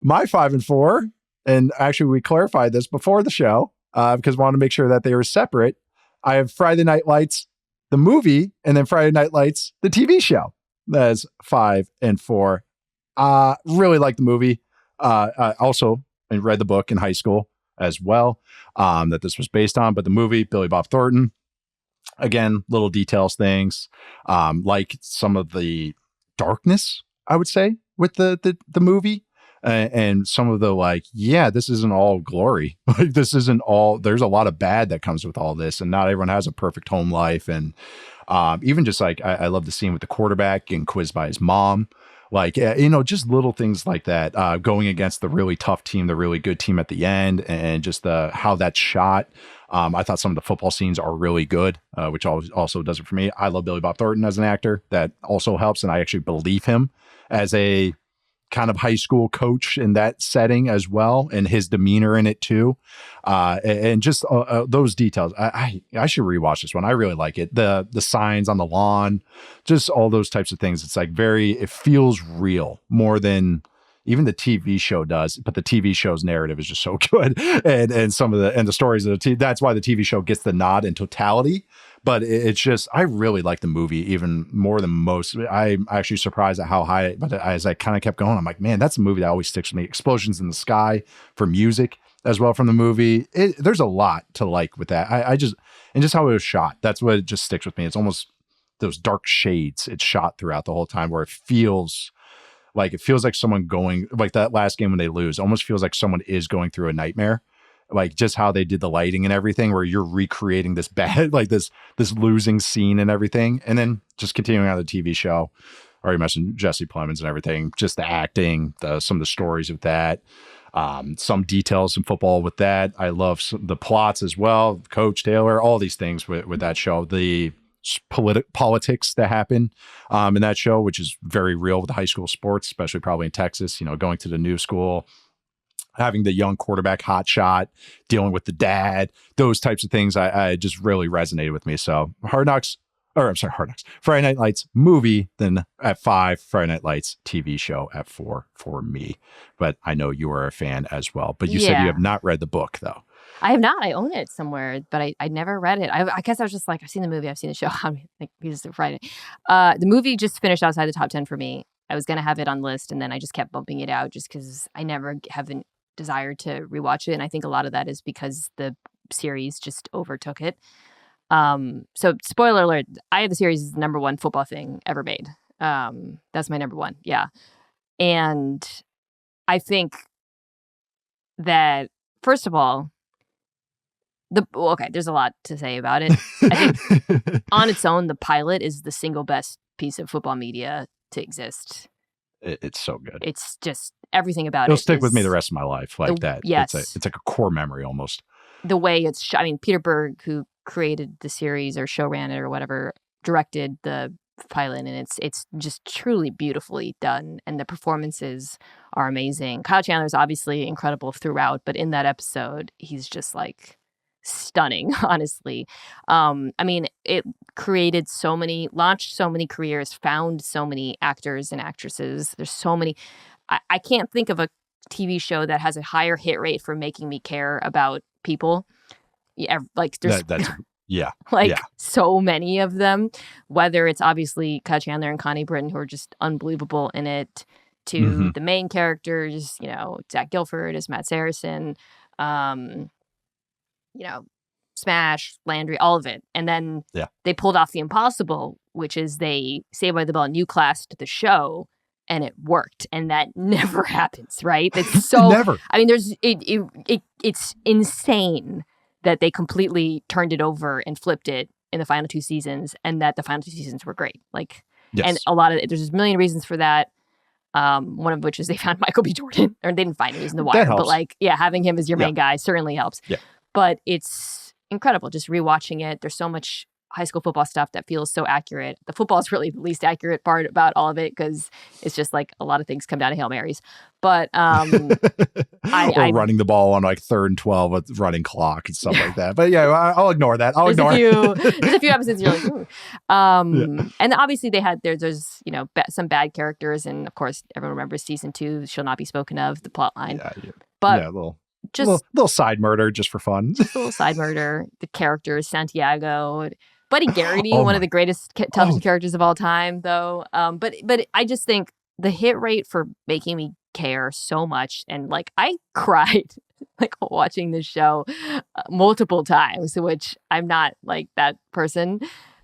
my 5 and 4, and actually we clarified this before the show because we wanted to make sure that they were separate. I have Friday Night Lights, the movie, and then Friday Night Lights, the TV show. That's 5 and 4. Really like the movie. I also read the book in high school as well that this was based on. But the movie, Billy Bob Thornton, again, little details, things like some of the darkness, I would say, with the movie. And some of the this isn't all glory. Like this isn't all, there's a lot of bad that comes with all this, and not everyone has a perfect home life. And even just I love the scene with the quarterback getting quizzed by his mom. Just little things like that, going against the really tough team, the really good team at the end, and just how that's shot. I thought some of the football scenes are really good, which also does it for me. I love Billy Bob Thornton as an actor. That also helps. And I actually believe him as a kind of high school coach in that setting as well, and his demeanor in it too. And just those details. I should rewatch this one. I really like it. The signs on the lawn, just all those types of things. It's it feels real more than even the TV show does, but the TV show's narrative is just so good. And some of the stories of that's why the TV show gets the nod in totality. But it's just, I really like the movie even more than most. I'm actually surprised at how high, but as I kind of kept going, I'm like, man, that's a movie that always sticks with me. Explosions in the Sky for music as well from the movie. There's a lot to like with that. And just how it was shot. That's what just sticks with me. It's almost those dark shades it's shot throughout the whole time, where it feels like someone going, like that last game when they lose, almost feels like someone is going through a nightmare. Like just how they did the lighting and everything, where you're recreating this bad, like this losing scene and everything. And then just continuing on the TV show, I already mentioned Jesse Plemons and everything, just the acting, some of the stories with that, some details in football with that. I love the plots as well. Coach Taylor, all these things with that show, the politics that happen in that show, which is very real with high school sports, especially probably in Texas, going to the new school, having the young quarterback hot shot, dealing with the dad, those types of things, I just really resonated with me. So Hard Knocks, Friday Night Lights movie, then at 5, Friday Night Lights TV show at 4 for me. But I know you are a fan as well. But you said you have not read the book, though. I have not. I own it somewhere, but I never read it. I guess I was just like, I've seen the movie, I've seen the show. I mean, like, he's Friday. The movie just finished outside the top 10 for me. I was going to have it on list, and then I just kept bumping it out just because I never haven't desire to rewatch it, and I think a lot of that is because the series just overtook it. So spoiler alert, I have the series as the number one football thing ever made. That's my number one. Yeah. And I think that, first of all, there's a lot to say about it. I think on its own, the pilot is the single best piece of football media to exist. It's so good. It's just everything about It'll stick with me the rest of my life that. Yes. It's like a core memory almost. The way it's shot. I mean, Peter Berg, who created the series or show ran it or whatever, directed the pilot, and it's just truly beautifully done. And the performances are amazing. Kyle Chandler's obviously incredible throughout, but in that episode, he's just like stunning, honestly. I mean, it launched so many careers, found so many actors and actresses. There's so many. I can't think of a TV show that has a higher hit rate for making me care about people. Yeah, like there's so many of them. Whether it's obviously Kyle Chandler and Connie Britton, who are just unbelievable in it, to the main characters, Zach Gilford as Matt Saracen, Smash, Landry, all of it. And then they pulled off the impossible, which is they Saved by the Bell new classed the show, and it worked. And that never happens, right? It's so never. I mean, it's insane that they completely turned it over and flipped it in the final 2 seasons, and that the final 2 seasons were great. And a lot of it, there's a million reasons for that. One of which is they found Michael B. Jordan, or they didn't find him, he was in The Wire, but having him as your main guy certainly helps. Yeah. But it's incredible just rewatching it. There's so much high school football stuff that feels so accurate. The football is really the least accurate part about all of it because it's just like a lot of things come down to Hail Marys. But or running the ball on like 3rd and 12 with running clock and stuff like that. But yeah, I'll ignore that. There's a few episodes you're like, ooh. And obviously there's some bad characters, and of course everyone remembers season 2 shall not be spoken of, the plot line. But little side murder just for fun. Just a little side murder. The characters, Santiago, Buddy Garrity, one of the greatest television characters of all time, though. But I just think the hit rate for making me care so much, and like I cried like watching this show multiple times, which I'm not like that person,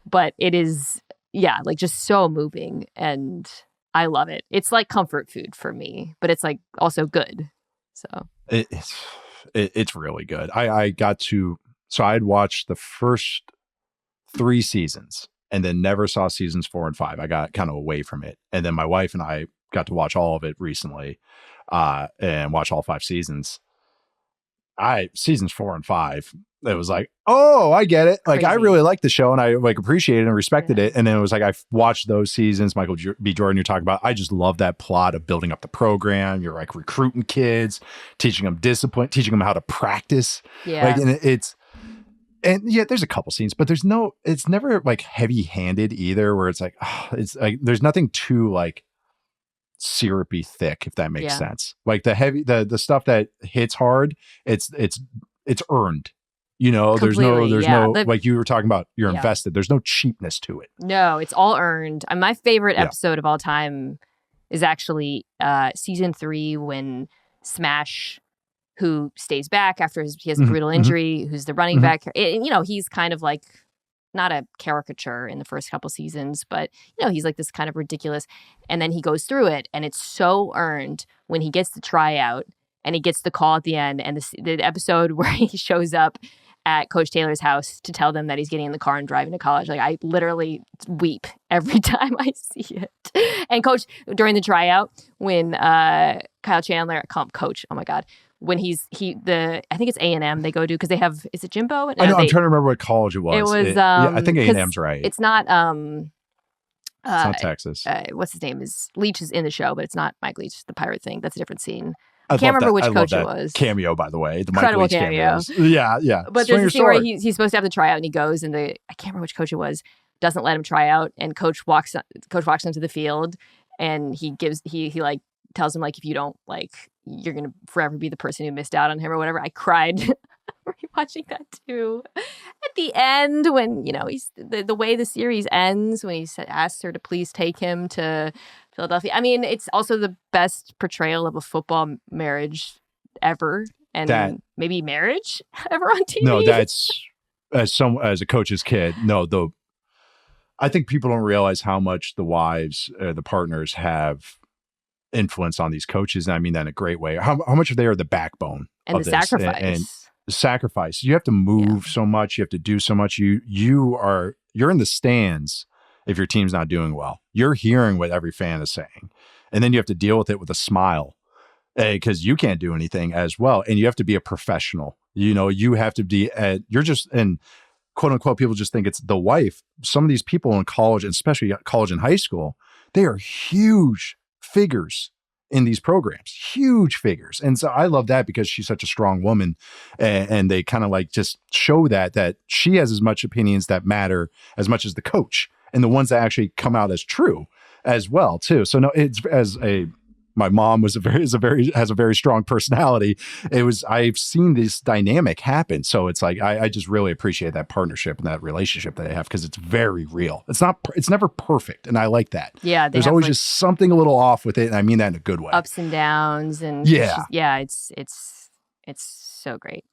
but it is like just so moving, and I love it. It's like comfort food for me, but it's like also good. So it's really good. I had watched the first 3 seasons and then never saw seasons 4 and 5. I got kind of away from it. And then my wife and I got to watch all of it recently and watch all 5 seasons. Seasons 4 and 5, it was like, oh, I get it. Like, crazy. I really liked the show and I like appreciated and respected it. And then it was like, I watched those seasons, Michael B. Jordan, you're talking about. I just love that plot of building up the program. You're like recruiting kids, teaching them discipline, teaching them how to practice. Yeah. Like, and there's a couple scenes, but it's never like heavy handed either, where it's like, it's like, there's nothing too like syrupy thick, if that makes sense. Like the stuff that hits hard, it's earned. There's no like you were talking about, you're invested. There's no cheapness to it. No, it's all earned. And my favorite episode of all time is actually season 3, when Smash, who stays back after he has a brutal injury, who's the running back. He's kind of like not a caricature in the first couple seasons, but he's like this kind of ridiculous. And then he goes through it, and it's so earned when he gets the tryout and he gets the call at the end, and the episode where he shows up at Coach Taylor's house to tell them that he's getting in the car and driving to college. Like, I literally weep every time I see it. And Coach, during the tryout, when Kyle Chandler, Coach, oh my God, when I think it's A&M they go to, because they have, is it Jimbo? I know, I'm trying to remember what college it was. It was, I think A&M's right. It's not, it's not Texas. What's his name? Leach is in the show, but it's not Mike Leach, the pirate thing. That's a different scene. I can't remember which coach it was. Cameo, by the way. The incredible Mike Leach cameo. Yeah. But there's a scene where he's supposed to have the tryout, and he goes, and I can't remember which coach it was, doesn't let him try out, and coach walks onto the field, and he like tells him, like, if you don't, like, you're gonna forever be the person who missed out on him or whatever. I cried watching that too. At the end, when he's the way the series ends, when he asks her to please take him to Philadelphia. I mean, it's also the best portrayal of a football marriage ever, and maybe marriage ever on TV. No, that's as a coach's kid. No, I think people don't realize how much the wives, the partners, have influence on these coaches. And I mean that in a great way. How much they are the backbone and of the this. sacrifice. And the sacrifice. You have to move so much. You have to do so much. You're in the stands if your team's not doing well. You're hearing what every fan is saying. And then you have to deal with it with a smile, because you can't do anything as well. And you have to be a professional. You have to be and quote unquote, people just think it's the wife. Some of these people in college, and especially college and high school, they are huge figures in these programs, huge figures. And so I love that, because she's such a strong woman, and they kind of like just show that she has as much opinions that matter as much as the coach, and the ones that actually come out as true as well too. So no, my mom has a very strong personality. I've seen this dynamic happen. So it's like, I just really appreciate that partnership and that relationship that they have, because it's very real. It's never perfect. And I like that. Yeah. There's always just something a little off with it. And I mean that in a good way. Ups and downs. And it's so great.